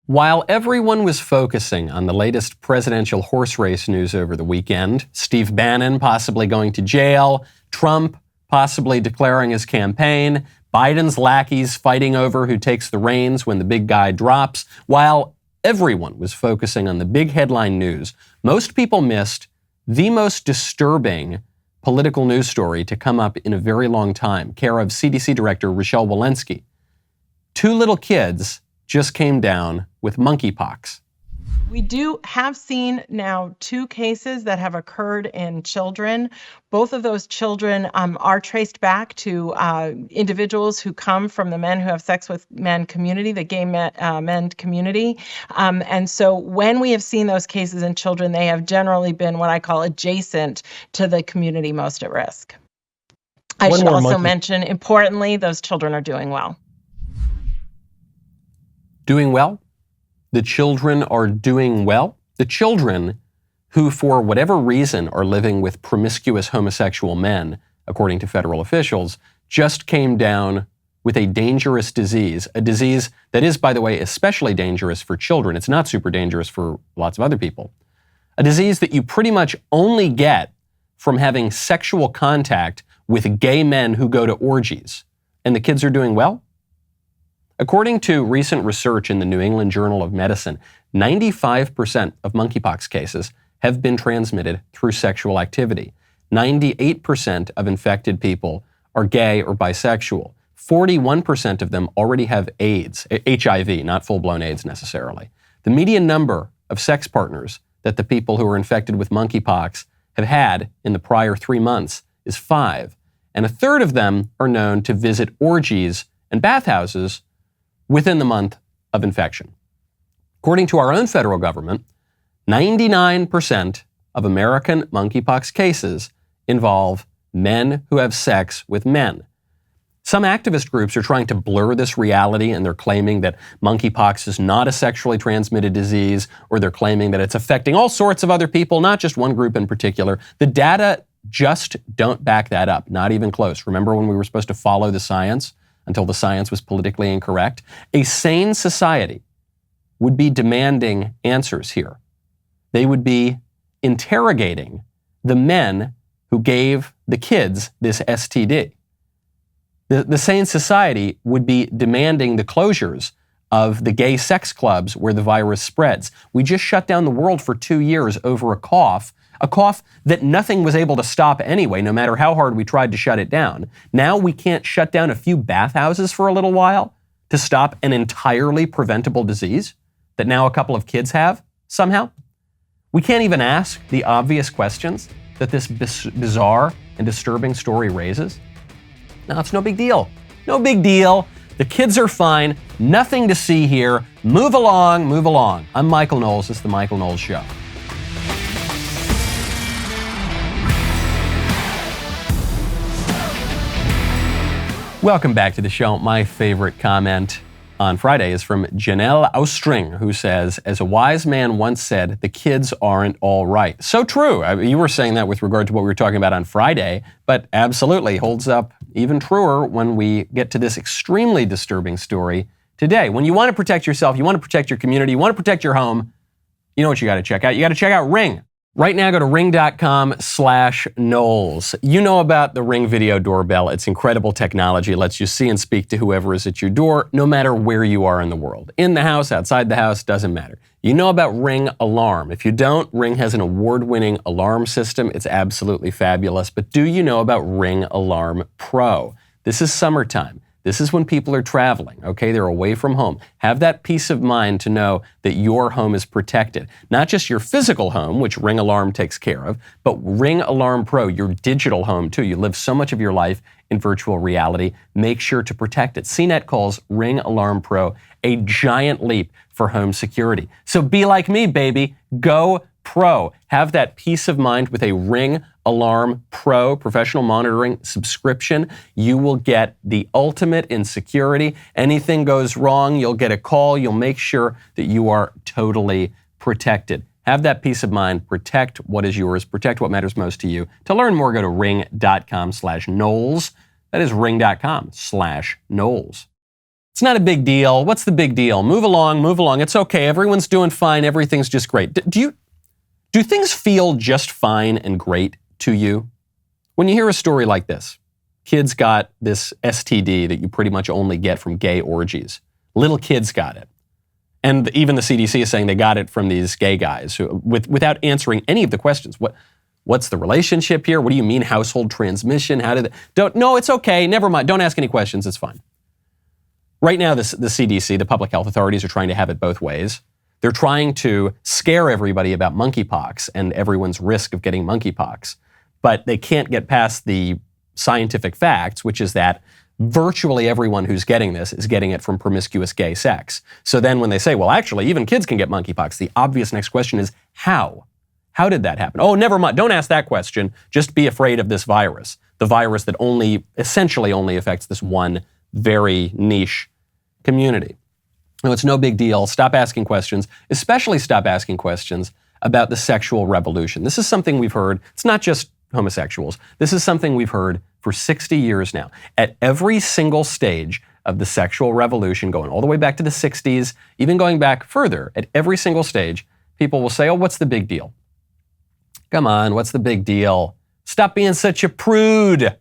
While everyone was focusing on the latest presidential horse race news over the weekend, Steve Bannon possibly going to jail, Trump possibly declaring his campaign, Biden's lackeys fighting over who takes the reins when the big guy drops, while everyone was focusing on the big headline news, most people missed the most disturbing political news story to come up in a very long time, care of CDC Director Rochelle Walensky. 2 little kids just came down with monkeypox. We do have seen now 2 cases that have occurred in children. Both of those children are traced back to individuals who come from the men who have sex with men community, the gay men community. And so when we have seen those cases in children, they have generally been what I call adjacent to the community most at risk. I should also mention, importantly, those children are doing well. Doing well? The children are doing well? The children who, for whatever reason, are living with promiscuous homosexual men, according to federal officials, just came down with a dangerous disease, a disease that is, by the way, especially dangerous for children. It's not super dangerous for lots of other people. A disease that you pretty much only get from having sexual contact with gay men who go to orgies. And the kids are doing well? According to recent research in the New England Journal of Medicine, 95% of monkeypox cases have been transmitted through sexual activity. 98% of infected people are gay or bisexual. 41% of them already have AIDS, HIV, not full-blown AIDS necessarily. The median number of sex partners that the people who are infected with monkeypox have had in the prior 3 months is 5. And a third of them are known to visit orgies and bathhouses within the month of infection. According to our own federal government, 99% of American monkeypox cases involve men who have sex with men. Some activist groups are trying to blur this reality, and they're claiming that monkeypox is not a sexually transmitted disease, or they're claiming that it's affecting all sorts of other people, not just one group in particular. The data just don't back that up, not even close. Remember when we were supposed to follow the science until the science was politically incorrect? A sane society would be demanding answers here. They would be interrogating the men who gave the kids this STD. The sane society would be demanding the closures of the gay sex clubs where the virus spreads. We just shut down the world for 2 years over a cough that nothing was able to stop anyway, no matter how hard we tried to shut it down. Now we can't shut down a few bathhouses for a little while to stop an entirely preventable disease that now a couple of kids have somehow. We can't even ask the obvious questions that this bizarre and disturbing story raises. No, it's no big deal. No big deal. The kids are fine. Nothing to see here. Move along, move along. I'm Michael Knowles. This is The Michael Knowles Show. Welcome back to the show. My favorite comment on Friday is from Janelle Austring, who says, as a wise man once said, the kids aren't all right. So true. You were saying that with regard to what we were talking about on Friday, but absolutely holds up even truer when we get to this extremely disturbing story today. When you want to protect yourself, you want to protect your community, you want to protect your home, you know what you got to check out? You got to check out Ring. Right now, go to ring.com/Knowles. You know about the Ring video doorbell. It's incredible technology. It lets you see and speak to whoever is at your door, no matter where you are in the world. In the house, outside the house, doesn't matter. You know about Ring Alarm. If you don't, Ring has an award-winning alarm system. It's absolutely fabulous. But do you know about Ring Alarm Pro? This is summertime. This is when people are traveling, okay? They're away from home. Have that peace of mind to know that your home is protected. Not just your physical home, which Ring Alarm takes care of, but Ring Alarm Pro, your digital home too. You live so much of your life in virtual reality. Make sure to protect it. CNET calls Ring Alarm Pro a giant leap for home security. So be like me, baby. Go Pro. Have that peace of mind with a Ring Alarm Pro professional monitoring subscription. You will get the ultimate in security. Anything goes wrong, you'll get a call. You'll make sure that you are totally protected. Have that peace of mind. Protect what is yours. Protect what matters most to you. To learn more, go to ring.com/Knowles. That is ring.com/Knowles. It's not a big deal. What's the big deal? Move along. It's okay. Everyone's doing fine. Everything's just great. Do things feel just fine and great to you? When you hear a story like this, kids got this STD that you pretty much only get from gay orgies. Little kids got it. And even the CDC is saying they got it from these gay guys without answering any of the questions. What's the relationship here? What do you mean household transmission? No, it's okay. Never mind. Don't ask any questions. It's fine. Right now, the CDC, the public health authorities, are trying to have it both ways. They're trying to scare everybody about monkeypox and everyone's risk of getting monkeypox. But they can't get past the scientific facts, which is that virtually everyone who's getting this is getting it from promiscuous gay sex. So then when they say, well, actually, even kids can get monkeypox, the obvious next question is, how? How did that happen? Oh, never mind. Don't ask that question. Just be afraid of this virus. The virus that essentially only affects this one very niche community. No, it's no big deal. Stop asking questions, especially stop asking questions about the sexual revolution. This is something we've heard. It's not just homosexuals. This is something we've heard for 60 years now. At every single stage of the sexual revolution, going all the way back to the 60s, even going back further, at every single stage, people will say, oh, what's the big deal? Come on, what's the big deal? Stop being such a prude.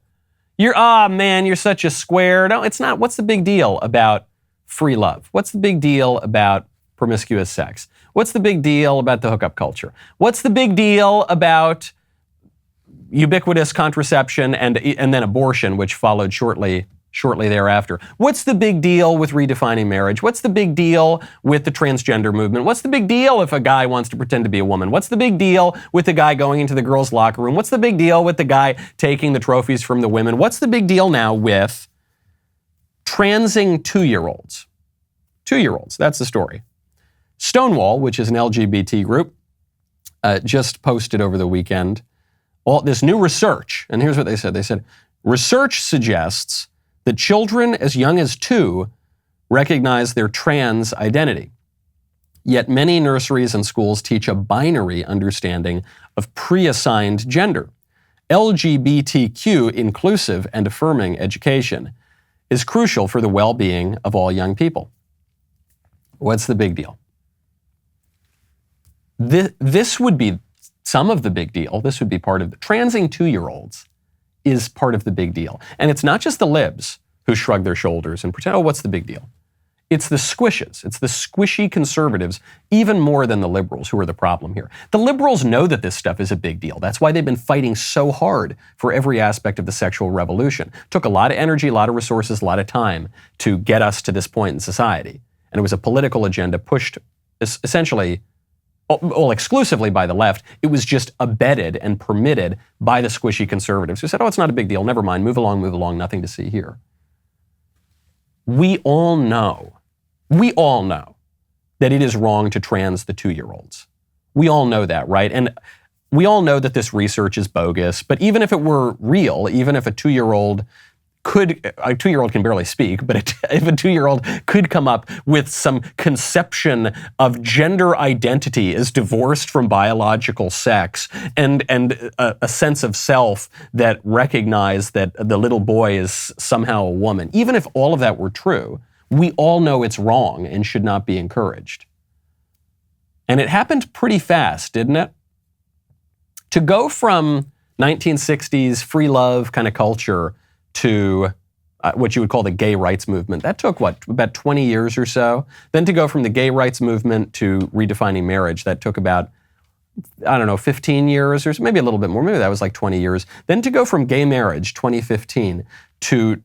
You're such a square. No, it's not. What's the big deal about free love? What's the big deal about promiscuous sex? What's the big deal about the hookup culture? What's the big deal about ubiquitous contraception and then abortion, which followed shortly thereafter? What's the big deal with redefining marriage? What's the big deal with the transgender movement? What's the big deal if a guy wants to pretend to be a woman? What's the big deal with the guy going into the girls' locker room? What's the big deal with the guy taking the trophies from the women? What's the big deal now with transing 2-year-olds? 2-year-olds, that's the story. Stonewall, which is an LGBT group, just posted over the weekend all this new research. And here's what they said. They said, research suggests that children as young as 2 recognize their trans identity. Yet many nurseries and schools teach a binary understanding of pre-assigned gender. LGBTQ inclusive and affirming education is crucial for the well-being of all young people. What's the big deal? This would be some of the big deal. This would be part of the transing 2-year-olds is part of the big deal. And it's not just the libs who shrug their shoulders and pretend, oh, what's the big deal? It's the squishes. It's the squishy conservatives, even more than the liberals, who are the problem here. The liberals know that this stuff is a big deal. That's why they've been fighting so hard for every aspect of the sexual revolution. It took a lot of energy, a lot of resources, a lot of time to get us to this point in society. And it was a political agenda pushed essentially, well, exclusively by the left. It was just abetted and permitted by the squishy conservatives who said, oh, it's not a big deal. Never mind. Move along. Nothing to see here. We all know that it is wrong to trans the 2-year-olds. We all know that, right? And we all know that this research is bogus, but even if it were real, even if a 2-year-old can barely speak, but if a 2-year-old could come up with some conception of gender identity as divorced from biological sex and a sense of self that recognized that the little boy is somehow a woman, even if all of that were true, we all know it's wrong and should not be encouraged. And it happened pretty fast, didn't it? To go from 1960s free love kind of culture to what you would call the gay rights movement. That took, about 20 years or so? Then to go from the gay rights movement to redefining marriage, that took about, 15 years or maybe a little bit more. Maybe that was like 20 years. Then to go from gay marriage, 2015, to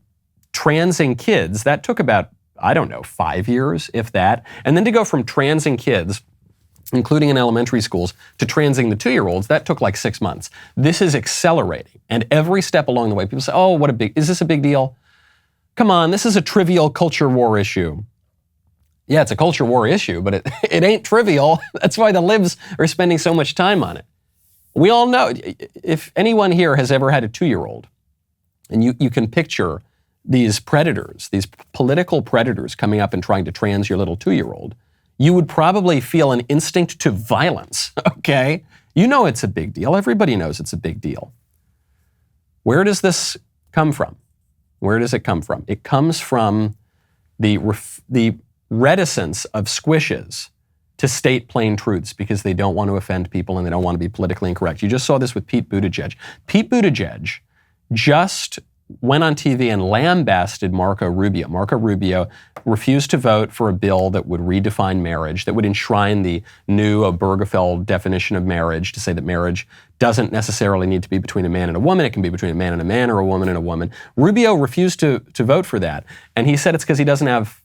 transing kids, that took about, 5 years, if that. And then to go from transing kids, including in elementary schools, to transing the 2-year-olds, that took like 6 months. This is accelerating. And every step along the way, people say, oh, is this a big deal? Come on, this is a trivial culture war issue. Yeah, it's a culture war issue, but it ain't trivial. That's why the libs are spending so much time on it. We all know, if anyone here has ever had a 2-year-old, and you can picture these predators, these political predators coming up and trying to trans your little 2-year-old, you would probably feel an instinct to violence, okay? You know it's a big deal. Everybody knows it's a big deal. Where does this come from? Where does it come from? It comes from the reticence of squishes to state plain truths because they don't want to offend people and they don't want to be politically incorrect. You just saw this with Pete Buttigieg. Pete Buttigieg just went on TV and lambasted Marco Rubio. Marco Rubio refused to vote for a bill that would redefine marriage, that would enshrine the new Obergefell definition of marriage to say that marriage doesn't necessarily need to be between a man and a woman. It can be between a man and a man or a woman and a woman. Rubio refused to vote for that. And he said it's because he doesn't have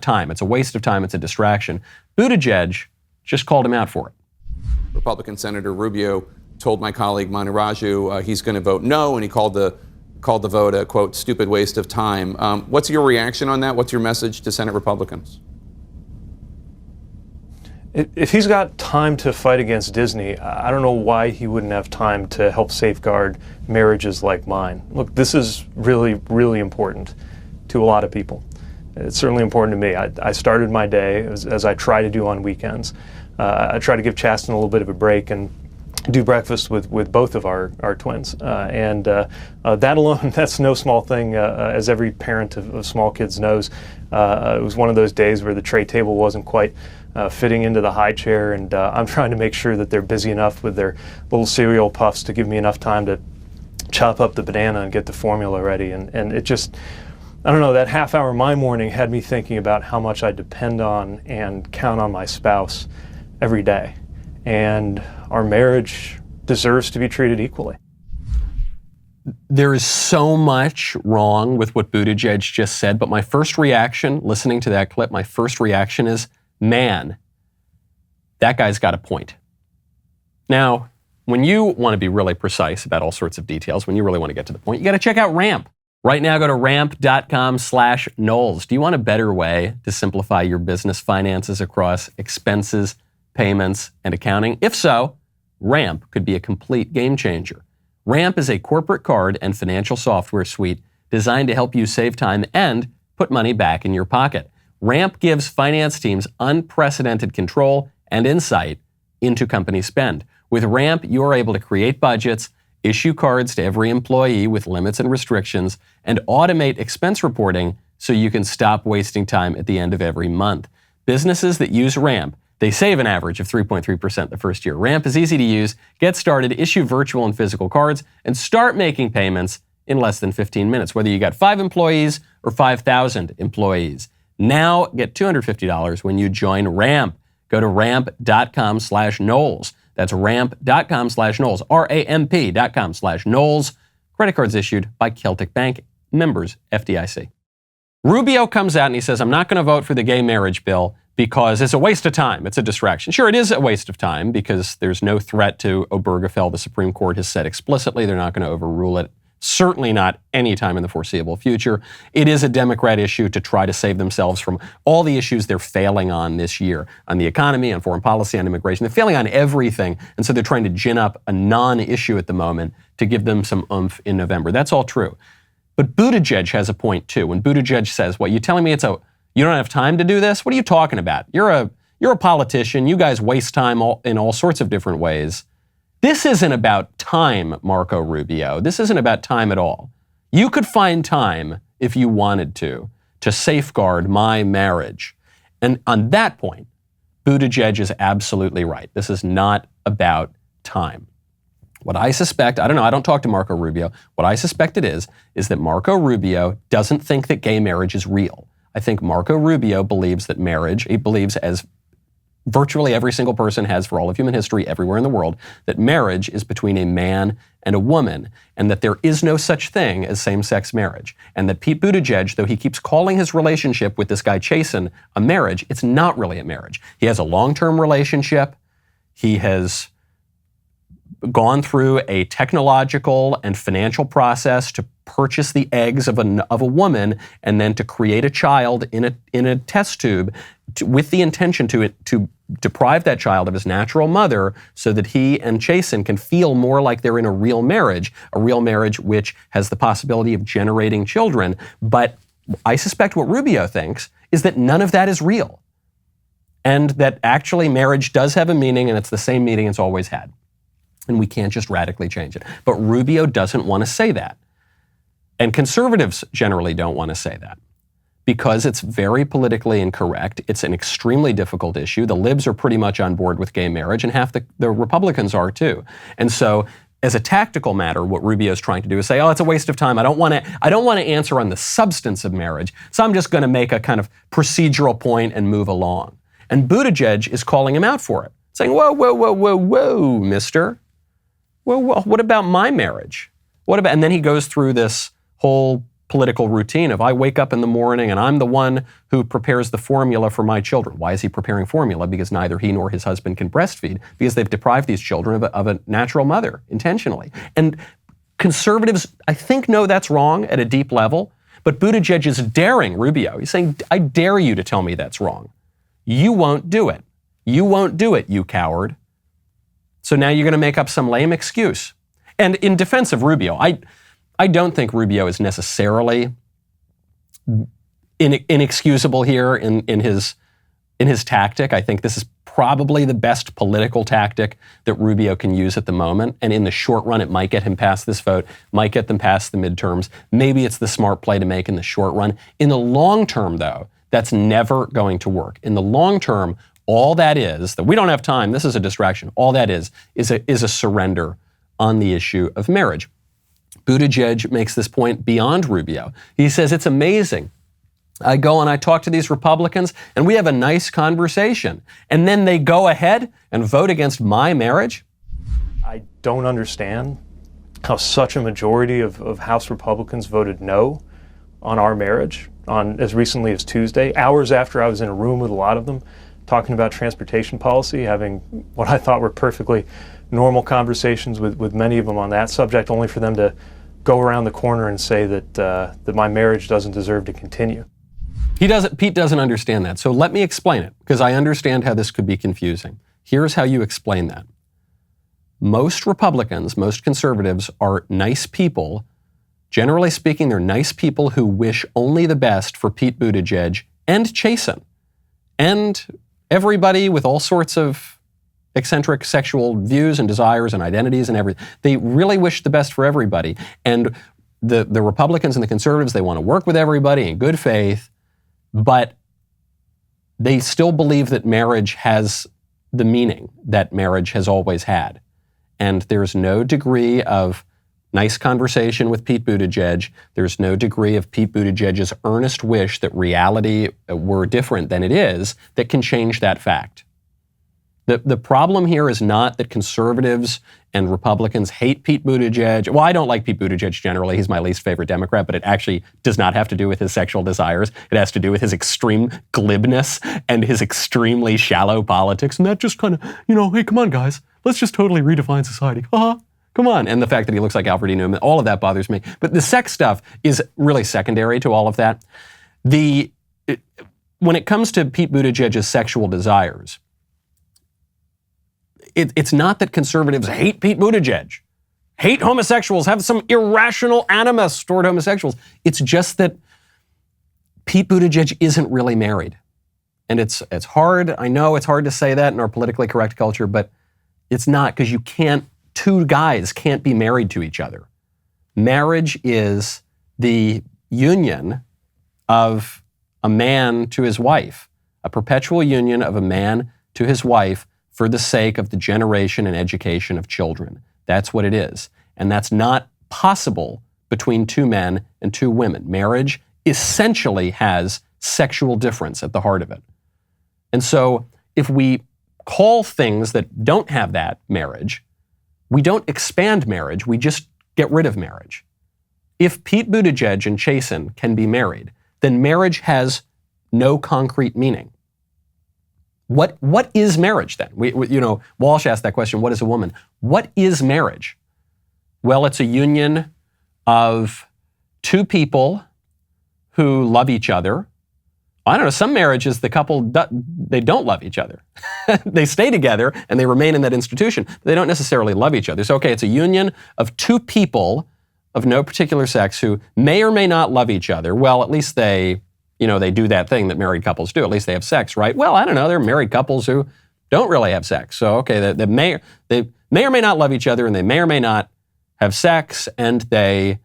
time. It's a waste of time. It's a distraction. Buttigieg just called him out for it. Republican Senator Rubio told my colleague Manu Raju he's going to vote no, and he called the vote a, quote, stupid waste of time. What's your reaction on that? What's your message to Senate Republicans? If he's got time to fight against Disney, I don't know why he wouldn't have time to help safeguard marriages like mine. Look, this is really, really important to a lot of people. It's certainly important to me. I started my day, as I try to do on weekends. I try to give Chasten a little bit of a break and do breakfast with both of our twins. That alone, that's no small thing, as every parent of small kids knows. It was one of those days where the tray table wasn't quite fitting into the high chair, and I'm trying to make sure that they're busy enough with their little cereal puffs to give me enough time to chop up the banana and get the formula ready. And it just, I don't know, that half hour my morning had me thinking about how much I depend on and count on my spouse every day. And our marriage deserves to be treated equally. There is so much wrong with what Buttigieg just said, but my first reaction, listening to that clip, my first reaction is, man, that guy's got a point. Now, when you want to be really precise about all sorts of details, when you really want to get to the point, you got to check out Ramp. Right now, go to ramp.com/Knowles. Do you want a better way to simplify your business finances across expenses, payments, and accounting? If so, Ramp could be a complete game changer. Ramp is a corporate card and financial software suite designed to help you save time and put money back in your pocket. Ramp gives finance teams unprecedented control and insight into company spend. With Ramp, you are able to create budgets, issue cards to every employee with limits and restrictions, and automate expense reporting so you can stop wasting time at the end of every month. Businesses that use Ramp, they save an average of 3.3% the first year. Ramp is easy to use. Get started, issue virtual and physical cards, and start making payments in less than 15 minutes, whether you got 5 employees or 5,000 employees. Now get $250 when you join Ramp. Go to ramp.com/Knowles. That's ramp.com/Knowles, ramp.com/Knowles. Credit cards issued by Celtic Bank, members FDIC. Rubio comes out and he says, I'm not going to vote for the gay marriage bill because it's a waste of time. It's a distraction. Sure, it is a waste of time because there's no threat to Obergefell. The Supreme Court has said explicitly they're not going to overrule it. Certainly not any time in the foreseeable future. It is a Democrat issue to try to save themselves from all the issues they're failing on this year, on the economy, on foreign policy, on immigration. They're failing on everything, and so they're trying to gin up a non-issue at the moment to give them some oomph in November. That's all true. But Buttigieg has a point too. When Buttigieg says, "What, you telling me you don't have time to do this? What are you talking about? You're a politician. You guys waste time in all sorts of different ways." This isn't about time, Marco Rubio. This isn't about time at all. You could find time, if you wanted to safeguard my marriage. And on that point, Buttigieg is absolutely right. This is not about time. What I suspect, I don't talk to Marco Rubio. What I suspect it is that Marco Rubio doesn't think that gay marriage is real. I think Marco Rubio believes that marriage, he believes, as virtually every single person has for all of human history everywhere in the world, that marriage is between a man and a woman, and that there is no such thing as same-sex marriage. And that Pete Buttigieg, though he keeps calling his relationship with this guy Chasen a marriage, it's not really a marriage. He has a long-term relationship. He has gone through a technological and financial process to purchase the eggs of a woman and then to create a child in a test tube with the intention to deprive that child of his natural mother so that he and Chasen can feel more like they're in a real marriage which has the possibility of generating children. But I suspect what Rubio thinks is that none of that is real, and that actually marriage does have a meaning, and it's the same meaning it's always had. And we can't just radically change it. But Rubio doesn't want to say that. And conservatives generally don't want to say that. because it's very politically incorrect. It's an extremely difficult issue. The libs are pretty much on board with gay marriage, and half the Republicans are too. And so, as a tactical matter, what Rubio's trying to do is say, oh, it's a waste of time. I don't want to answer on the substance of marriage, so I'm just going to make a kind of procedural point and move along. And Buttigieg is calling him out for it, saying, whoa, mister. Well, what about my marriage? And then he goes through this whole political routine of I wake up in the morning and I'm the one who prepares the formula for my children. Why is he preparing formula? Because neither he nor his husband can breastfeed, because they've deprived these children of a natural mother intentionally. And conservatives, I think, know that's wrong at a deep level, but Buttigieg is daring Rubio. He's saying, I dare you to tell me that's wrong. You won't do it. You won't do it, you coward. So now you're going to make up some lame excuse. And in defense of Rubio, I don't think Rubio is necessarily inexcusable here in his tactic. I think this is probably the best political tactic that Rubio can use at the moment. And in the short run, it might get him past this vote, might get them past the midterms. Maybe it's the smart play to make in the short run. In the long term, though, that's never going to work. In the long term, all that is, that we don't have time, this is a distraction, all that is a surrender on the issue of marriage. Buttigieg makes this point beyond Rubio. He says, it's amazing. I go and I talk to these Republicans and we have a nice conversation. And then they go ahead and vote against my marriage? I don't understand how such a majority of House Republicans voted no on our marriage on as recently as Tuesday, hours after I was in a room with a lot of them talking about transportation policy, having what I thought were perfectly normal conversations with many of them on that subject, only for them to go around the corner and say that my marriage doesn't deserve to continue. Pete doesn't understand that. So let me explain it, because I understand how this could be confusing. Here's how you explain that. Most Republicans, most conservatives are nice people. Generally speaking, they're nice people who wish only the best for Pete Buttigieg and Chasten and everybody with all sorts of eccentric sexual views and desires and identities and everything. They really wish the best for everybody. And the Republicans and the conservatives, they want to work with everybody in good faith, but they still believe that marriage has the meaning that marriage has always had. And there's no degree of nice conversation with Pete Buttigieg. There's no degree of Pete Buttigieg's earnest wish that reality were different than it is that can change that fact. The problem here is not that conservatives and Republicans hate Pete Buttigieg. Well, I don't like Pete Buttigieg generally. He's my least favorite Democrat, but it actually does not have to do with his sexual desires. It has to do with his extreme glibness and his extremely shallow politics. And that just kind of, hey, come on, guys. Let's just totally redefine society. Come on. And the fact that he looks like Alfred E. Newman, all of that bothers me. But the sex stuff is really secondary to all of that. When it comes to Pete Buttigieg's sexual desires, it's not that conservatives hate Pete Buttigieg, hate homosexuals, have some irrational animus toward homosexuals. It's just that Pete Buttigieg isn't really married. And it's hard, I know it's hard to say that in our politically correct culture, but it's not, because two guys can't be married to each other. Marriage is the union of a man to his wife, a perpetual union of a man to his wife for the sake of the generation and education of children. That's what it is. And that's not possible between two men and two women. Marriage essentially has sexual difference at the heart of it. And so if we call things that don't have that marriage, we don't expand marriage, we just get rid of marriage. If Pete Buttigieg and Chasten can be married, then marriage has no concrete meaning. What is marriage then? Walsh asked that question, what is a woman? What is marriage? Well, it's a union of two people who love each other. I don't know, some marriages, the couple, they don't love each other. They stay together and they remain in that institution. But they don't necessarily love each other. So, okay, it's a union of two people of no particular sex who may or may not love each other. Well, at least they do that thing that married couples do. At least they have sex, right? Well, I don't know. There are married couples who don't really have sex. So, okay, they may or may not love each other, and they may or may not have sex, and they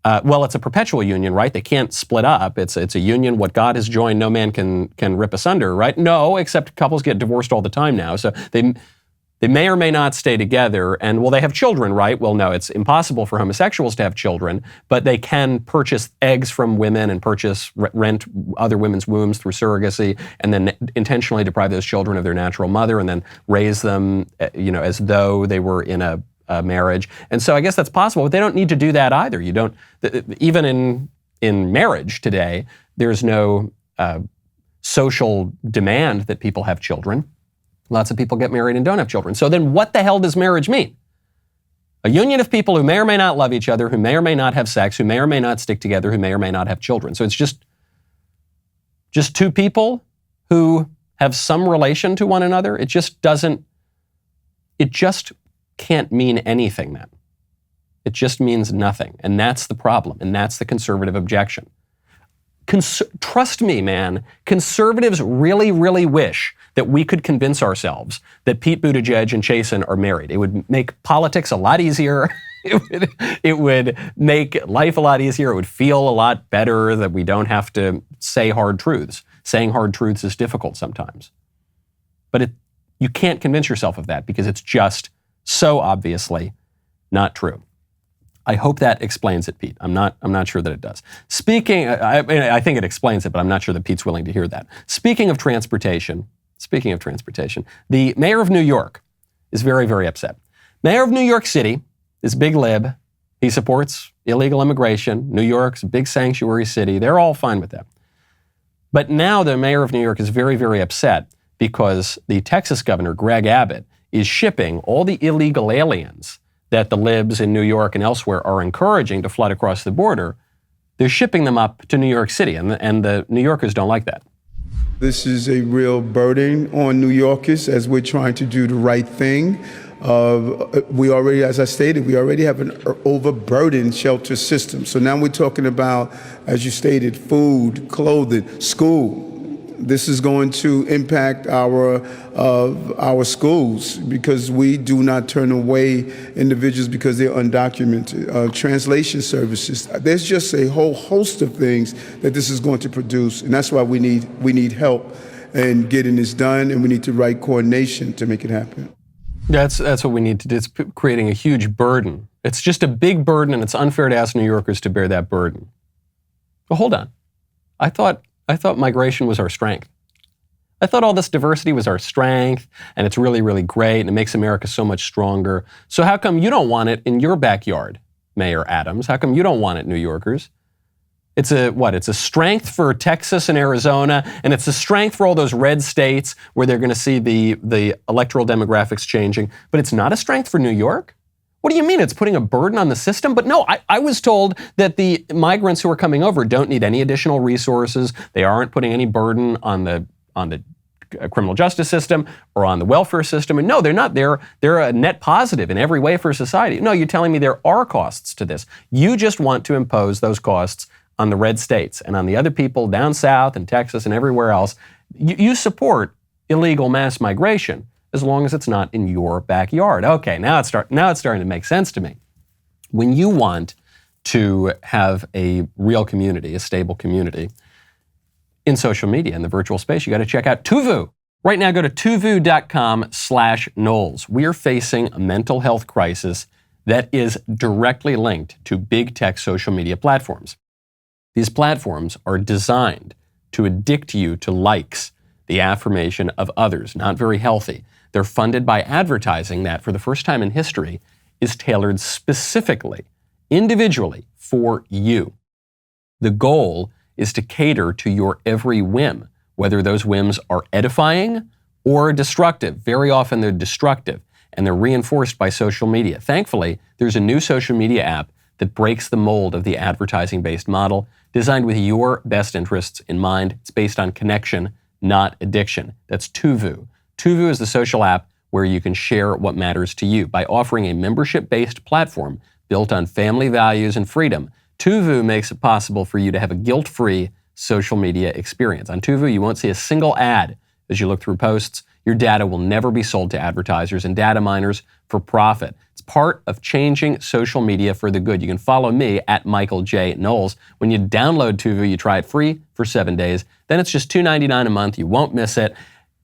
Well, it's a perpetual union, right? They can't split up. It's a union. What God has joined, no man can rip asunder, right? No, except couples get divorced all the time now. So they may or may not stay together. And will they have children, right? Well, no, it's impossible for homosexuals to have children, but they can purchase eggs from women and rent other women's wombs through surrogacy, and then intentionally deprive those children of their natural mother, and then raise them, as though they were in a marriage. And so I guess that's possible, but they don't need to do that either. You don't, even in marriage today, there's no social demand that people have children. Lots of people get married and don't have children. So then what the hell does marriage mean? A union of people who may or may not love each other, who may or may not have sex, who may or may not stick together, who may or may not have children. So it's just two people who have some relation to one another. It just can't mean anything then. It just means nothing. And that's the problem. And that's the conservative objection. Trust me, man, conservatives really, really wish that we could convince ourselves that Pete Buttigieg and Chasten are married. It would make politics a lot easier. It would make life a lot easier. It would feel a lot better that we don't have to say hard truths. Saying hard truths is difficult sometimes. But you can't convince yourself of that because it's just so obviously not true. I hope that explains it, Pete. I'm not sure that it does. I think it explains it, but I'm not sure that Pete's willing to hear that. Speaking of transportation, the mayor of New York is very, very upset. Mayor of New York City is big lib. He supports illegal immigration. New York's a big sanctuary city. They're all fine with that. But now the mayor of New York is very, very upset because the Texas governor, Greg Abbott, is shipping all the illegal aliens that the libs in New York and elsewhere are encouraging to flood across the border. They're shipping them up to New York City, and the New Yorkers don't like that. This is a real burden on New Yorkers as we're trying to do the right thing. We already, as I stated, we already have an overburdened shelter system. So now we're talking about, as you stated, food, clothing, school. This is going to impact our schools because we do not turn away individuals because they're undocumented. Translation services. There's just a whole host of things that this is going to produce, and that's why we need help in getting this done, and we need the right coordination to make it happen. That's what we need to do. It's creating a huge burden. It's just a big burden, and it's unfair to ask New Yorkers to bear that burden. But hold on. I thought migration was our strength. I thought all this diversity was our strength, and it's really, really great, and it makes America so much stronger. So how come you don't want it in your backyard, Mayor Adams? How come you don't want it, New Yorkers? It's a strength for Texas and Arizona, and it's a strength for all those red states where they're going to see the electoral demographics changing, but it's not a strength for New York? What do you mean? It's putting a burden on the system? But no, I was told that the migrants who are coming over don't need any additional resources. They aren't putting any burden on the criminal justice system or on the welfare system. And no, they're not. They're a net positive in every way for society. No, you're telling me there are costs to this. You just want to impose those costs on the red states and on the other people down south and Texas and everywhere else. You support illegal mass migration as long as it's not in your backyard. Okay, now it's starting to make sense to me. When you want to have a real community, a stable community in social media, in the virtual space, you got to check out Tuvu. Right now, go to tuvu.com/Knowles. We're facing a mental health crisis that is directly linked to big tech social media platforms. These platforms are designed to addict you to likes, the affirmation of others, not very healthy. They're funded by advertising that, for the first time in history, is tailored specifically, individually, for you. The goal is to cater to your every whim, whether those whims are edifying or destructive. Very often they're destructive, and they're reinforced by social media. Thankfully, there's a new social media app that breaks the mold of the advertising-based model, designed with your best interests in mind. It's based on connection, not addiction. That's Tuvu. Tuvu is the social app where you can share what matters to you. By offering a membership-based platform built on family values and freedom, Tuvu makes it possible for you to have a guilt-free social media experience. On Tuvu, you won't see a single ad as you look through posts. Your data will never be sold to advertisers and data miners for profit. It's part of changing social media for the good. You can follow me at Michael J. Knowles. When you download Tuvu, you try it free for 7 days. Then it's just $2.99 a month. You won't miss it.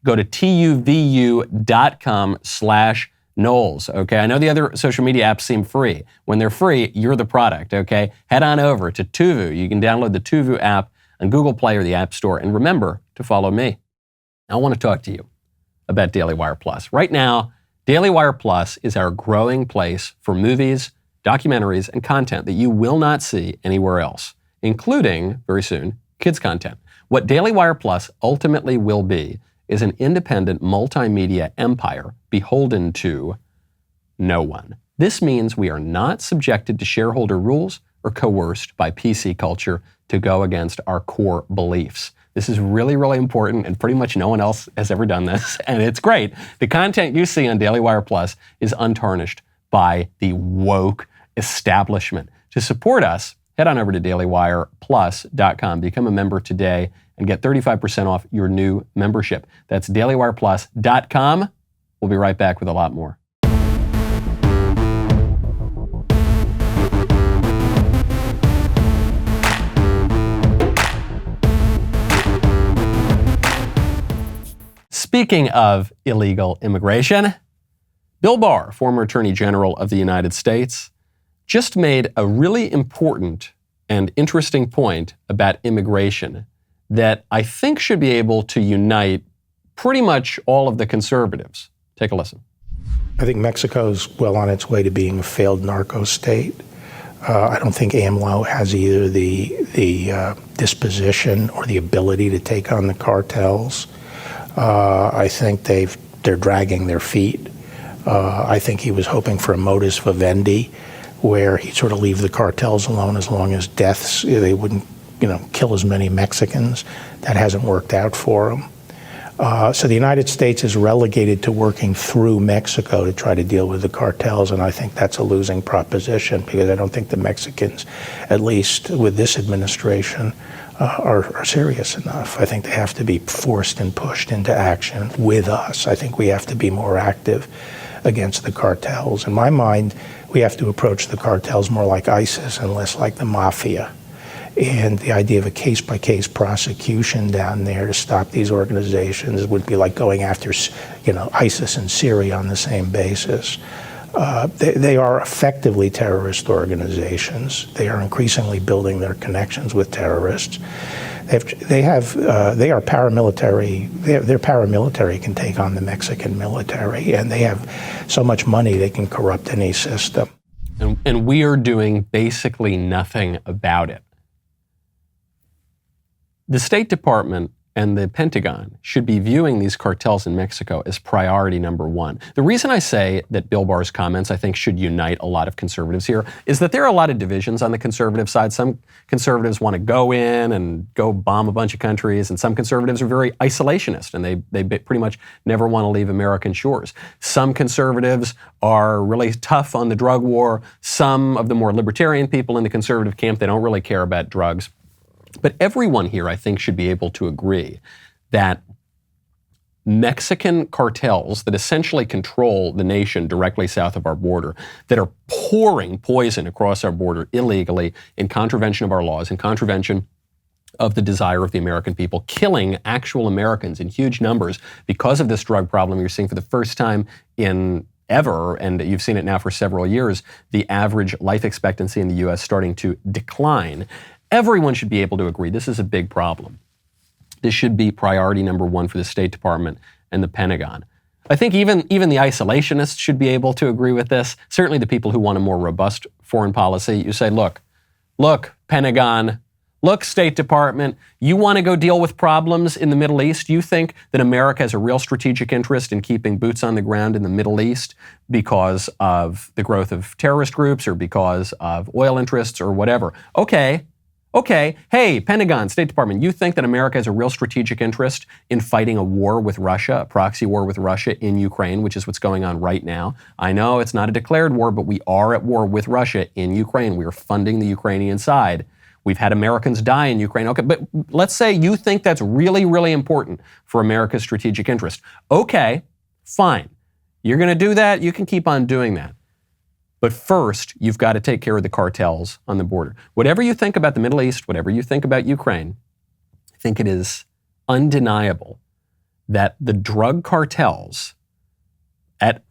Go to tuvu.com/Knowles, okay? I know the other social media apps seem free. When they're free, you're the product, okay? Head on over to Tuvu. You can download the Tuvu app on Google Play or the App Store. And remember to follow me. I want to talk to you about Daily Wire Plus. Right now, Daily Wire Plus is our growing place for movies, documentaries, and content that you will not see anywhere else, including, very soon, kids content. What Daily Wire Plus ultimately will be is an independent multimedia empire beholden to no one. This means we are not subjected to shareholder rules or coerced by PC culture to go against our core beliefs. This is really, really important, and pretty much no one else has ever done this, and it's great. The content you see on Daily Wire Plus is untarnished by the woke establishment. To support us, head on over to dailywireplus.com. Become a member today and get 35% off your new membership. That's dailywireplus.com. We'll be right back with a lot more. Speaking of illegal immigration, Bill Barr, former Attorney General of the United States, just made a really important and interesting point about immigration that I think should be able to unite pretty much all of the conservatives. Take a listen. I think Mexico's well on its way to being a failed narco state. I don't think AMLO has either the disposition or the ability to take on the cartels. I think they're dragging their feet. I think he was hoping for a modus vivendi, where he'd sort of leave the cartels alone as long as deaths, they wouldn't, kill as many Mexicans. That hasn't worked out for him. So the United States is relegated to working through Mexico to try to deal with the cartels, and I think that's a losing proposition, because I don't think the Mexicans, at least with this administration, are serious enough. I think they have to be forced and pushed into action with us. I think we have to be more active against the cartels. In my mind, we have to approach the cartels more like ISIS and less like the mafia. And the idea of a case-by-case prosecution down there to stop these organizations would be like going after, ISIS and Syria on the same basis. They are effectively terrorist organizations. They are increasingly building their connections with terrorists. They are paramilitary. Their paramilitary can take on the Mexican military, and they have so much money they can corrupt any system. And we are doing basically nothing about it. The State Department and the Pentagon should be viewing these cartels in Mexico as priority number one. The reason I say that Bill Barr's comments, I think, should unite a lot of conservatives here is that there are a lot of divisions on the conservative side. Some conservatives want to go in and go bomb a bunch of countries, and some conservatives are very isolationist, and they pretty much never want to leave American shores. Some conservatives are really tough on the drug war. Some of the more libertarian people in the conservative camp, they don't really care about drugs. But everyone here, I think, should be able to agree that Mexican cartels that essentially control the nation directly south of our border, that are pouring poison across our border illegally in contravention of our laws, in contravention of the desire of the American people, killing actual Americans in huge numbers because of this drug problem you're seeing for the first time in ever, and you've seen it now for several years, the average life expectancy in the U.S. starting to decline. Everyone should be able to agree this is a big problem. This should be priority number one for the State Department and the Pentagon. I think even the isolationists should be able to agree with this. Certainly the people who want a more robust foreign policy. You say, look, Pentagon, look, State Department, you want to go deal with problems in the Middle East? You think that America has a real strategic interest in keeping boots on the ground in the Middle East because of the growth of terrorist groups or because of oil interests or whatever? Okay, hey, Pentagon, State Department, you think that America has a real strategic interest in fighting a war with Russia, a proxy war with Russia in Ukraine, which is what's going on right now. I know it's not a declared war, but we are at war with Russia in Ukraine. We are funding the Ukrainian side. We've had Americans die in Ukraine. Okay, but let's say you think that's really, really important for America's strategic interest. Okay, fine. You're going to do that. You can keep on doing that. But first, you've got to take care of the cartels on the border. Whatever you think about the Middle East, whatever you think about Ukraine, I think it is undeniable that the drug cartels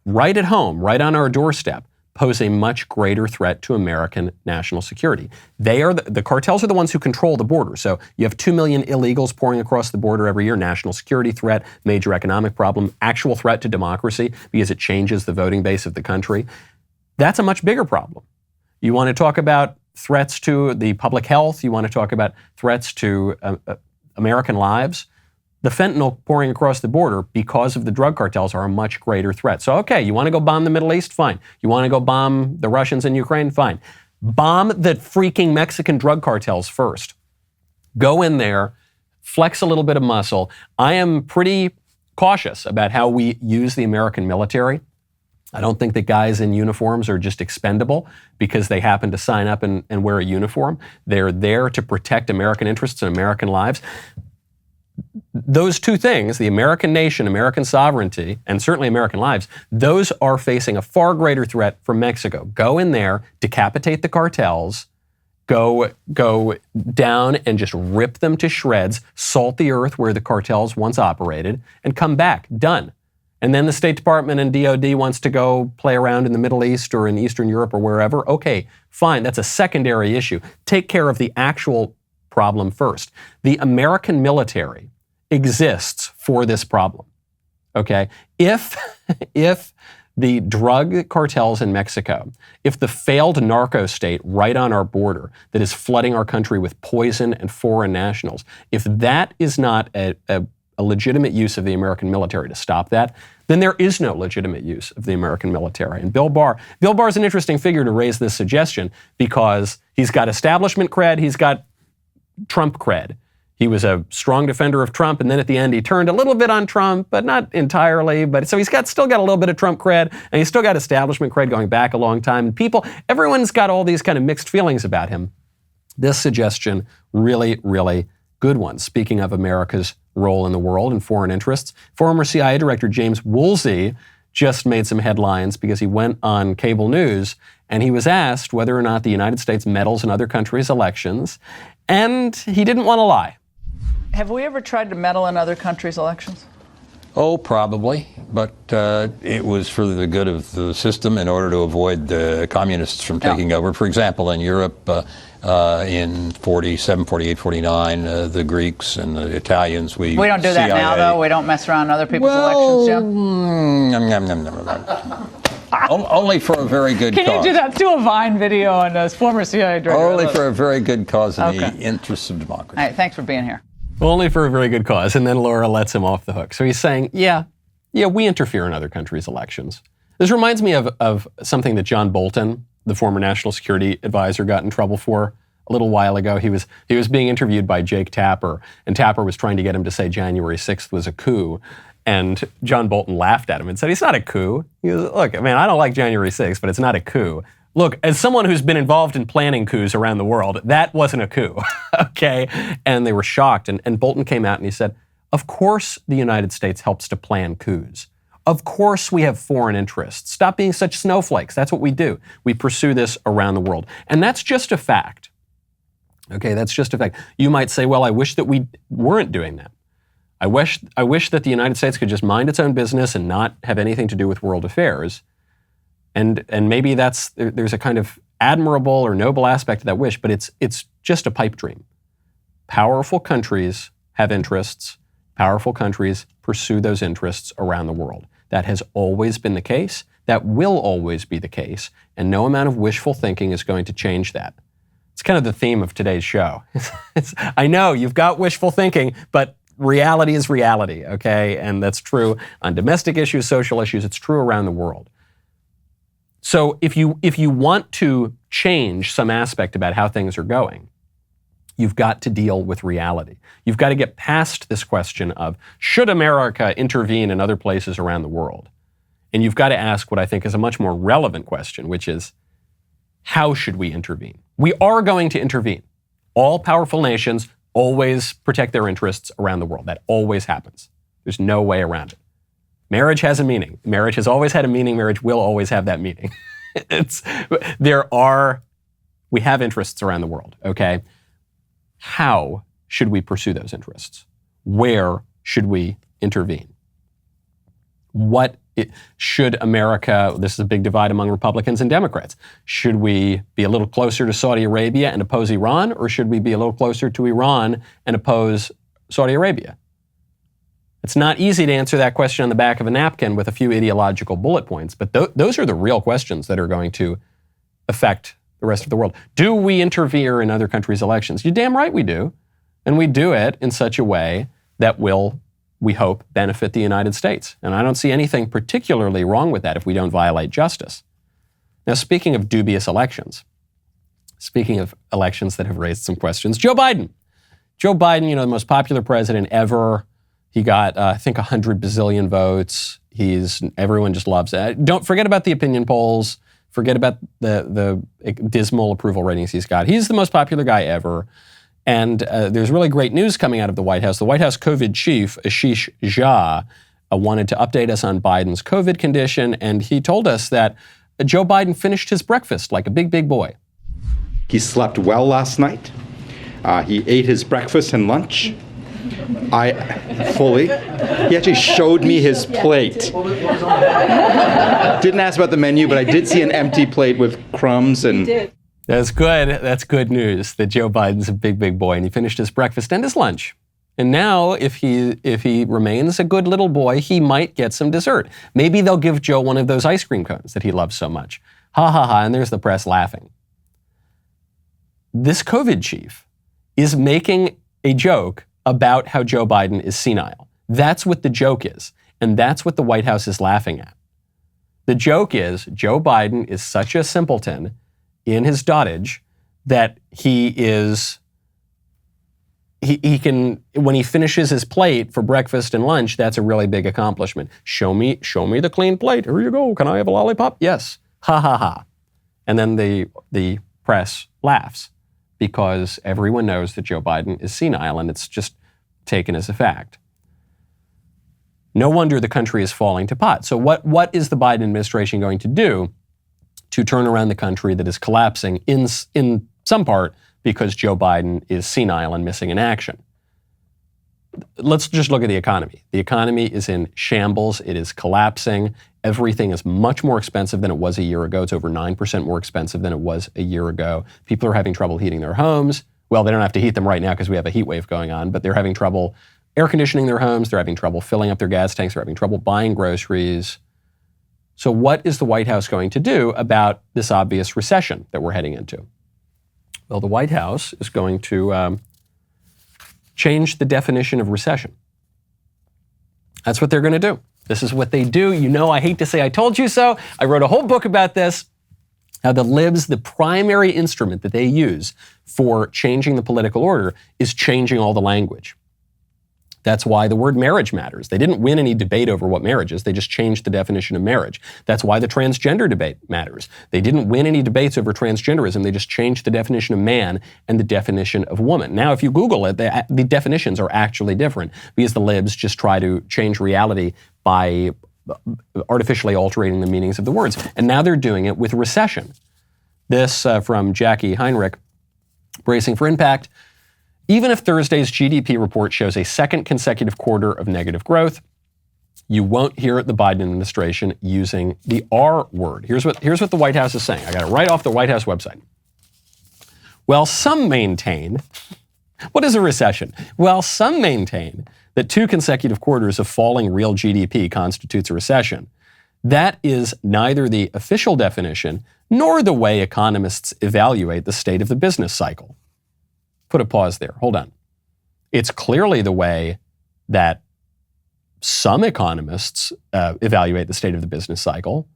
right at home, right on our doorstep, pose a much greater threat to American national security. The cartels are the ones who control the border. So you have 2 million illegals pouring across the border every year, national security threat, major economic problem, actual threat to democracy because it changes the voting base of the country. That's a much bigger problem. You want to talk about threats to the public health, you want to talk about threats to American lives. The fentanyl pouring across the border because of the drug cartels are a much greater threat. So, okay, you want to go bomb the Middle East? Fine. You want to go bomb the Russians in Ukraine? Fine. Bomb the freaking Mexican drug cartels first. Go in there, flex a little bit of muscle. I am pretty cautious about how we use the American military. I don't think that guys in uniforms are just expendable because they happen to sign up and wear a uniform. They're there to protect American interests and American lives. Those two things, the American nation, American sovereignty, and certainly American lives, those are facing a far greater threat from Mexico. Go in there, decapitate the cartels, go down and just rip them to shreds, salt the earth where the cartels once operated, and come back. Done. And then the State Department and DOD wants to go play around in the Middle East or in Eastern Europe or wherever. Okay, fine. That's a secondary issue. Take care of the actual problem first. The American military exists for this problem. Okay? If the drug cartels in Mexico, if the failed narco state right on our border that is flooding our country with poison and foreign nationals, if that is not a legitimate use of the American military to stop that, then there is no legitimate use of the American military. And Bill Barr is an interesting figure to raise this suggestion because he's got establishment cred, he's got Trump cred. He was a strong defender of Trump, and then at the end he turned a little bit on Trump, but not entirely. But so he's still got a little bit of Trump cred, and he's still got establishment cred going back a long time. And everyone's got all these kind of mixed feelings about him. This suggestion, really, really good one. Speaking of America's role in the world and foreign interests, former CIA Director James Woolsey just made some headlines because he went on cable news and he was asked whether or not the United States meddles in other countries' elections, and he didn't want to lie. Have we ever tried to meddle in other countries' elections? Oh, probably, but it was for the good of the system in order to avoid the communists from taking over. For example, in Europe, in 47, 48, 49, the Greeks and the Italians, we don't do that now, though? We don't mess around other people's elections, Jim? Only for a very good cause. Can you do that? Do a Vine video on a former CIA director. Only for a very good cause in the interests of democracy. All right, thanks for being here. Only for a very good cause. And then Laura lets him off the hook. So he's saying, yeah, we interfere in other countries' elections. This reminds me of something that John Bolton, the former national security advisor, got in trouble for a little while ago. He was being interviewed by Jake Tapper, and Tapper was trying to get him to say January 6th was a coup. And John Bolton laughed at him and said, it's not a coup. He goes, look, man, I don't like January 6th, but it's not a coup. Look, as someone who's been involved in planning coups around the world, that wasn't a coup, okay? And they were shocked. And Bolton came out and he said, of course the United States helps to plan coups. Of course we have foreign interests. Stop being such snowflakes. That's what we do. We pursue this around the world. And that's just a fact. Okay, that's just a fact. You might say, well, I wish that we weren't doing that. I wish that the United States could just mind its own business and not have anything to do with world affairs. And maybe there's a kind of admirable or noble aspect to that wish, but it's just a pipe dream. Powerful countries have interests. Powerful countries pursue those interests around the world. That has always been the case. That will always be the case. And no amount of wishful thinking is going to change that. It's kind of the theme of today's show. I know you've got wishful thinking, but reality is reality, okay? And that's true on domestic issues, social issues. It's true around the world. So if you want to change some aspect about how things are going, you've got to deal with reality. You've got to get past this question of, should America intervene in other places around the world? And you've got to ask what I think is a much more relevant question, which is, how should we intervene? We are going to intervene. All powerful nations always protect their interests around the world. That always happens. There's no way around it. Marriage has a meaning. Marriage has always had a meaning. Marriage will always have that meaning. We have interests around the world, okay? How should we pursue those interests? Where should we intervene? Should America, this is a big divide among Republicans and Democrats, should we be a little closer to Saudi Arabia and oppose Iran, or should we be a little closer to Iran and oppose Saudi Arabia? It's not easy to answer that question on the back of a napkin with a few ideological bullet points, but those are the real questions that are going to affect the rest of the world. Do we interfere in other countries' elections? You're damn right we do. And we do it in such a way that will, we hope, benefit the United States. And I don't see anything particularly wrong with that if we don't violate justice. Now, speaking of dubious elections, speaking of elections that have raised some questions, Joe Biden. Joe Biden, the most popular president ever. He got, I think, 100 bazillion votes. Everyone just loves it. Don't forget about the opinion polls. Forget about the dismal approval ratings he's got. He's the most popular guy ever. And there's really great news coming out of the White House. The White House COVID chief, Ashish Jha, wanted to update us on Biden's COVID condition. And he told us that Joe Biden finished his breakfast like a big, big boy. He slept well last night. He ate his breakfast and lunch. He actually showed me his plate. Didn't ask about the menu, but I did see an empty plate with crumbs and... That's good. That's good news that Joe Biden's a big, big boy, and he finished his breakfast and his lunch. And now, if he remains a good little boy, he might get some dessert. Maybe they'll give Joe one of those ice cream cones that he loves so much. Ha, ha, ha, and there's the press laughing. This COVID chief is making a joke about how Joe Biden is senile. That's what the joke is, and that's what the White House is laughing at. The joke is Joe Biden is such a simpleton in his dotage that he can, when he finishes his plate for breakfast and lunch, that's a really big accomplishment. Show me the clean plate. Here you go. Can I have a lollipop? Yes. Ha ha ha. And then the press laughs because everyone knows that Joe Biden is senile, and it's just taken as a fact. No wonder the country is falling to pot. So what is the Biden administration going to do to turn around the country that is collapsing in some part because Joe Biden is senile and missing in action? Let's just look at the economy. The economy is in shambles. It is collapsing. Everything is much more expensive than it was a year ago. It's over 9% more expensive than it was a year ago. People are having trouble heating their homes. Well, they don't have to heat them right now because we have a heat wave going on, but they're having trouble air conditioning their homes. They're having trouble filling up their gas tanks. They're having trouble buying groceries. So what is the White House going to do about this obvious recession that we're heading into? Well, the White House is going to change the definition of recession. That's what they're going to do. This is what they do. I hate to say I told you so. I wrote a whole book about this. How the libs, the primary instrument that they use for changing the political order is changing all the language. That's why the word marriage matters. They didn't win any debate over what marriage is. They just changed the definition of marriage. That's why the transgender debate matters. They didn't win any debates over transgenderism. They just changed the definition of man and the definition of woman. Now, if you Google it, the definitions are actually different because the libs just try to change reality by artificially altering the meanings of the words. And now they're doing it with recession. This from Jackie Heinrich, Bracing for Impact. Even if Thursday's GDP report shows a second consecutive quarter of negative growth, you won't hear the Biden administration using the R word. Here's what the White House is saying. I got it right off the White House website. Well, some maintain, what is a recession? Well, some maintain that 2 consecutive quarters of falling real GDP constitutes a recession. That is neither the official definition nor the way economists evaluate the state of the business cycle. Put a pause there. Hold on. It's clearly the way that some economists evaluate the state of the business cycle.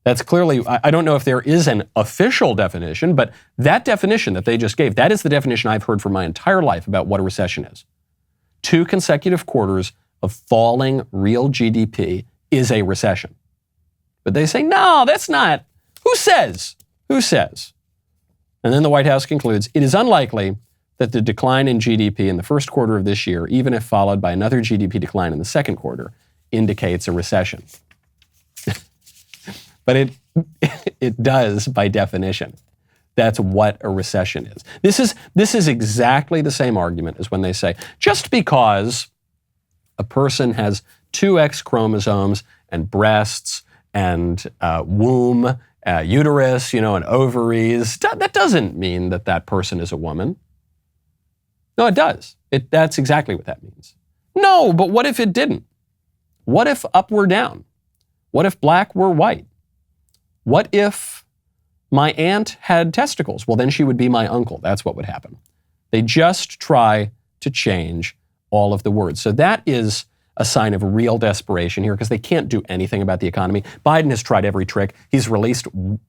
That's clearly, I don't know if there is an official definition, but that definition that they just gave, that is the definition I've heard for my entire life about what a recession is. 2 consecutive quarters of falling real GDP is a recession. But they say, no, that's not. Who says? Who says? And then the White House concludes, it is unlikely that the decline in GDP in the first quarter of this year, even if followed by another GDP decline in the second quarter, indicates a recession. But It does by definition. That's what a recession is. This is exactly the same argument as when they say, just because a person has 2 X chromosomes and breasts and womb, uterus, and ovaries, that doesn't mean that that person is a woman. No, it does. That's exactly what that means. No, but what if it didn't? What if up were down? What if black were white? What if my aunt had testicles? Well, then she would be my uncle. That's what would happen. They just try to change all of the words. So that is a sign of real desperation here because they can't do anything about the economy. Biden has tried every trick. He's released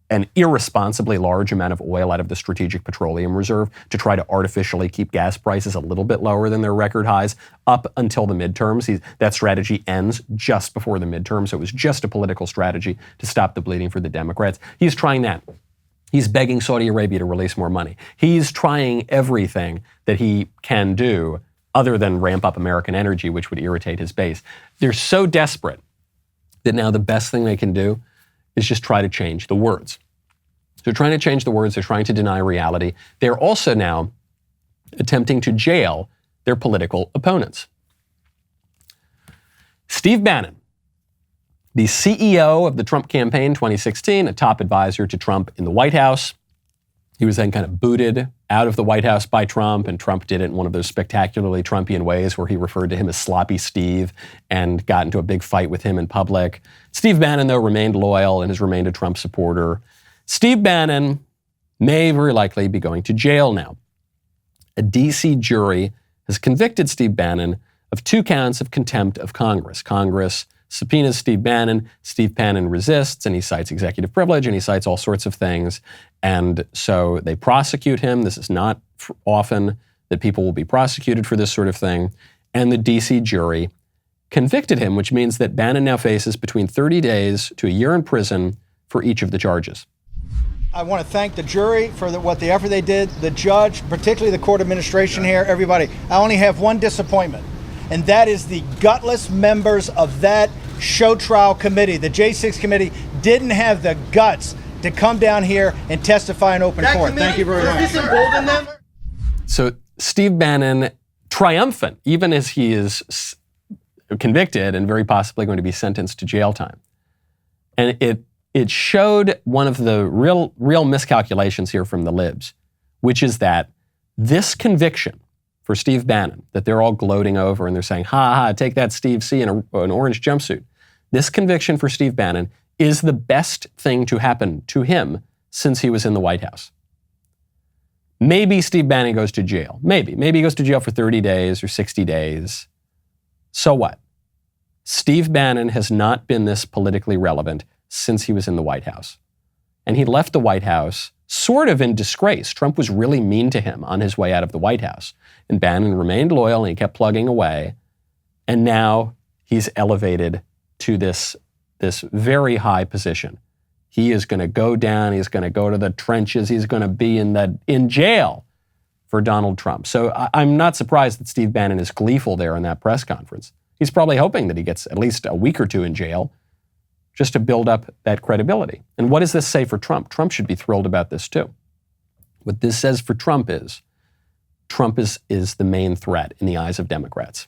an irresponsibly large amount of oil out of the Strategic Petroleum Reserve to try to artificially keep gas prices a little bit lower than their record highs up until the midterms. That strategy ends just before the midterms. So it was just a political strategy to stop the bleeding for the Democrats. He's trying that. He's begging Saudi Arabia to release more money. He's trying everything that he can do other than ramp up American energy, which would irritate his base. They're so desperate that now the best thing they can do is just try to change the words. So they're trying to change the words. They're trying to deny reality. They're also now attempting to jail their political opponents. Steve Bannon, the CEO of the Trump campaign 2016, a top advisor to Trump in the White House. He was then kind of booted out of the White House by Trump, and Trump did it in one of those spectacularly Trumpian ways where he referred to him as Sloppy Steve and got into a big fight with him in public. Steve Bannon, though, remained loyal and has remained a Trump supporter. Steve Bannon may very likely be going to jail now. A D.C. jury has convicted Steve Bannon of 2 counts of contempt of Congress. Congress subpoenas Steve Bannon. Steve Bannon resists, and he cites executive privilege, and he cites all sorts of things. And so they prosecute him. This is not often that people will be prosecuted for this sort of thing. And the D.C. jury convicted him, which means that Bannon now faces between 30 days to a year in prison for each of the charges. I want to thank the jury for what the effort they did, the judge, particularly the court administration here, everybody. I only have one disappointment, and that is the gutless members of that show trial committee. The J6 committee didn't have the guts to come down here and testify in open court. Thank you very much. So Steve Bannon, triumphant, even as he is convicted and very possibly going to be sentenced to jail time. And it showed one of the real miscalculations here from the libs, which is that this conviction for Steve Bannon, that they're all gloating over and they're saying, ha ha, take that Steve C in an orange jumpsuit. This conviction for Steve Bannon is the best thing to happen to him since he was in the White House. Maybe Steve Bannon goes to jail. Maybe he goes to jail for 30 days or 60 days. So what? Steve Bannon has not been this politically relevant since he was in the White House. And he left the White House sort of in disgrace. Trump was really mean to him on his way out of the White House. And Bannon remained loyal and he kept plugging away. And now he's elevated to this very high position. He is going to go down. He's going to go to the trenches. He's going to be in jail for Donald Trump. So I'm not surprised that Steve Bannon is gleeful there in that press conference. He's probably hoping that he gets at least a week or 2 in jail just to build up that credibility. And what does this say for Trump? Trump should be thrilled about this too. What this says for Trump is the main threat in the eyes of Democrats.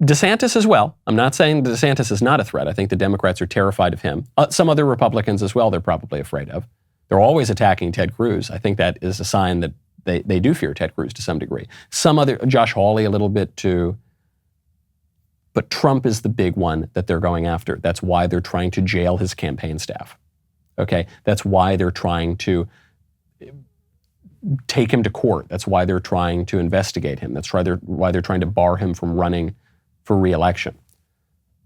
DeSantis as well. I'm not saying DeSantis is not a threat. I think the Democrats are terrified of him. Some other Republicans as well they're probably afraid of. They're always attacking Ted Cruz. I think that is a sign that they do fear Ted Cruz to some degree. Some other, Josh Hawley a little bit too. But Trump is the big one that they're going after. That's why they're trying to jail his campaign staff. Okay? That's why they're trying to take him to court. That's why they're trying to investigate him. That's why they're trying to bar him from running for re-election.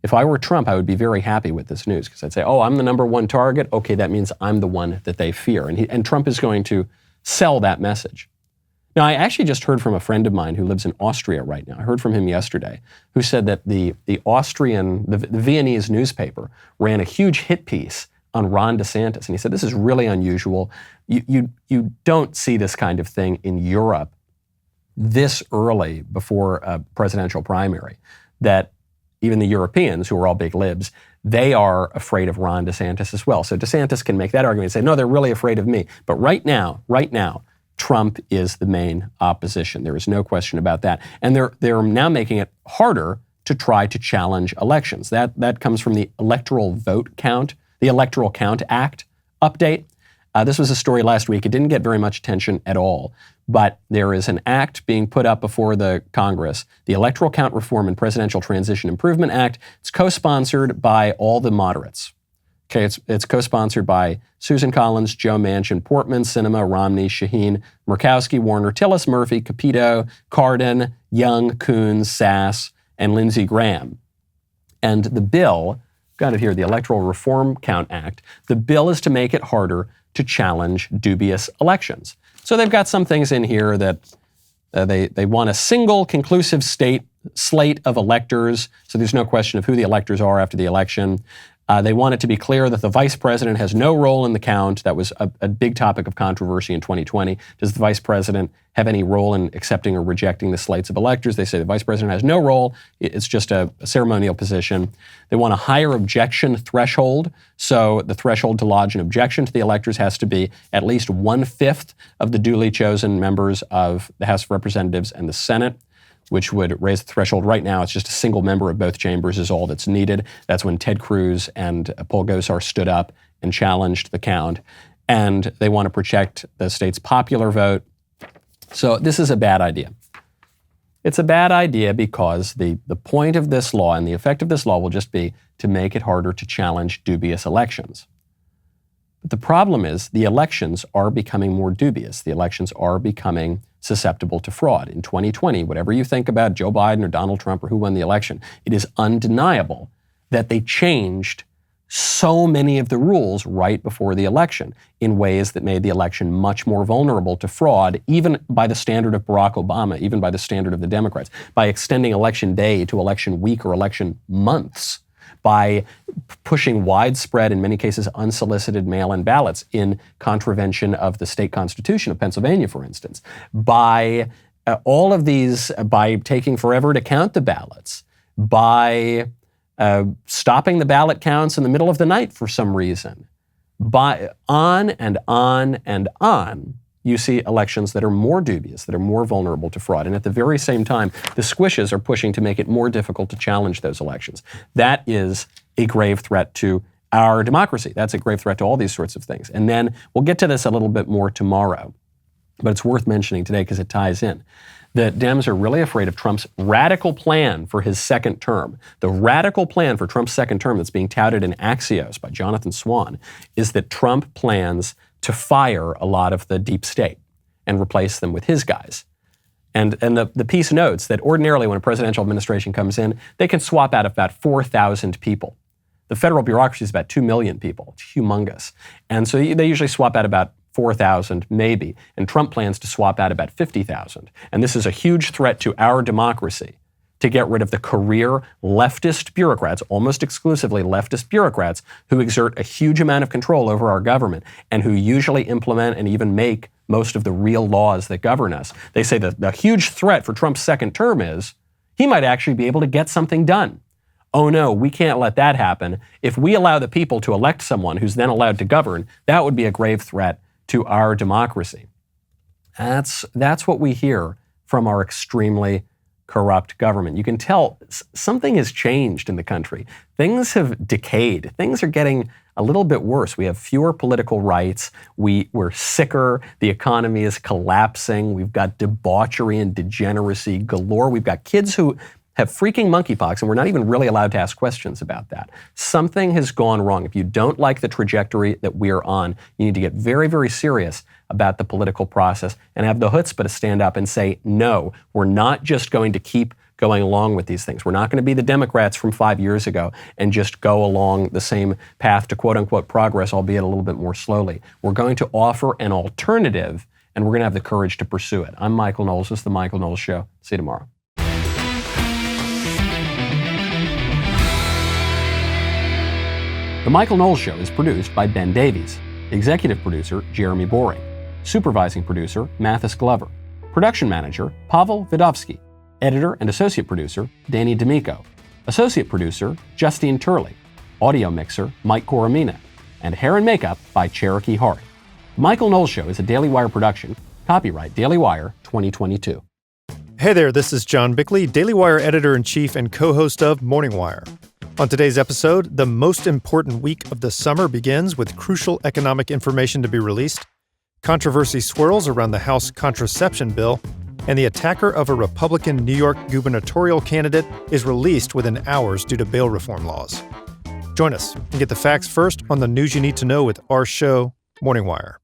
If I were Trump, I would be very happy with this news because I'd say, oh, I'm the number one target. Okay, that means I'm the one that they fear. And Trump is going to sell that message. Now, I actually just heard from a friend of mine who lives in Austria right now. I heard from him yesterday, who said that the Viennese newspaper ran a huge hit piece on Ron DeSantis. And he said, this is really unusual. You don't see this kind of thing in Europe this early before a presidential primary, that even the Europeans, who are all big libs, they are afraid of Ron DeSantis as well. So DeSantis can make that argument and say, no, they're really afraid of me. But right now, Trump is the main opposition. There is no question about that. And they're now making it harder to try to challenge elections. That comes from the Electoral Vote Count, the Electoral Count Act update. This was a story last week. It didn't get very much attention at all. But there is an act being put up before the Congress, the Electoral Count Reform and Presidential Transition Improvement Act. It's co-sponsored by all the moderates. Okay, it's co-sponsored by Susan Collins, Joe Manchin, Portman, Sinema, Romney, Shaheen, Murkowski, Warner, Tillis, Murphy, Capito, Cardin, Young, Coons, Sass, and Lindsey Graham. And the bill, got it here, the Electoral Reform Count Act, the bill is to make it harder to challenge dubious elections. So they've got some things in here that they want a single conclusive slate of electors, so there's no question of who the electors are after the election. They want it to be clear that the vice president has no role in the count. That was a big topic of controversy in 2020. Does the vice president have any role in accepting or rejecting the slates of electors? They say the vice president has no role. It's just a ceremonial position. They want a higher objection threshold. So the threshold to lodge an objection to the electors has to be at least 1/5 of the duly chosen members of the House of Representatives and the Senate, which would raise the threshold. Right now, it's just a single member of both chambers is all that's needed. That's when Ted Cruz and Paul Gosar stood up and challenged the count. And they want to protect the state's popular vote. So this is a bad idea. It's a bad idea because the point of this law and the effect of this law will just be to make it harder to challenge dubious elections. But the problem is the elections are becoming more dubious. The elections are becoming susceptible to fraud. In 2020, whatever you think about Joe Biden or Donald Trump or who won the election, it is undeniable that they changed so many of the rules right before the election in ways that made the election much more vulnerable to fraud, even by the standard of Barack Obama, even by the standard of the Democrats, by extending election day to election week or election months, by pushing widespread, in many cases unsolicited mail-in ballots in contravention of the state constitution of Pennsylvania, for instance, by all of these, by taking forever to count the ballots, by stopping the ballot counts in the middle of the night for some reason, by on and on and on. You see elections that are more dubious, that are more vulnerable to fraud. And at the very same time, the squishes are pushing to make it more difficult to challenge those elections. That is a grave threat to our democracy. That's a grave threat to all these sorts of things. And then we'll get to this a little bit more tomorrow, but it's worth mentioning today because it ties in. The Dems are really afraid of Trump's radical plan for his second term. The radical plan for Trump's second term that's being touted in Axios by Jonathan Swan is that Trump plans to fire a lot of the deep state and replace them with his guys. And the piece notes that ordinarily when a presidential administration comes in, they can swap out about 4,000 people. The federal bureaucracy is about 2 million people. It's humongous. And so they usually swap out about 4,000 maybe. And Trump plans to swap out about 50,000. And this is a huge threat to our democracy, to get rid of the career leftist bureaucrats, almost exclusively leftist bureaucrats, who exert a huge amount of control over our government and who usually implement and even make most of the real laws that govern us. They say that the huge threat for Trump's second term is he might actually be able to get something done. Oh no, we can't let that happen. If we allow the people to elect someone who's then allowed to govern, that would be a grave threat to our democracy. That's what we hear from our extremely corrupt government. You can tell something has changed in the country. Things have decayed. Things are getting a little bit worse. We have fewer political rights. We're sicker. The economy is collapsing. We've got debauchery and degeneracy galore. We've got kids who have freaking monkeypox, and we're not even really allowed to ask questions about that. Something has gone wrong. If you don't like the trajectory that we're on, you need to get very, very serious about the political process and have the chutzpah to stand up and say, no, we're not just going to keep going along with these things. We're not going to be the Democrats from 5 years ago and just go along the same path to quote-unquote progress, albeit a little bit more slowly. We're going to offer an alternative, and we're going to have the courage to pursue it. I'm Michael Knowles. This is The Michael Knowles Show. See you tomorrow. The Michael Knowles Show is produced by Ben Davies. Executive producer, Jeremy Boring. Supervising producer, Mathis Glover. Production manager, Pavel Vidovsky. Editor and associate producer, Danny D'Amico. Associate producer, Justine Turley. Audio mixer, Mike Coromina. And hair and makeup by Cherokee Hart. The Michael Knowles Show is a Daily Wire production. Copyright Daily Wire 2022. Hey there, this is John Bickley, Daily Wire editor-in-chief and co-host of Morning Wire. On today's episode, the most important week of the summer begins with crucial economic information to be released, controversy swirls around the House contraception bill, and the attacker of a Republican New York gubernatorial candidate is released within hours due to bail reform laws. Join us and get the facts first on the news you need to know with our show, Morning Wire.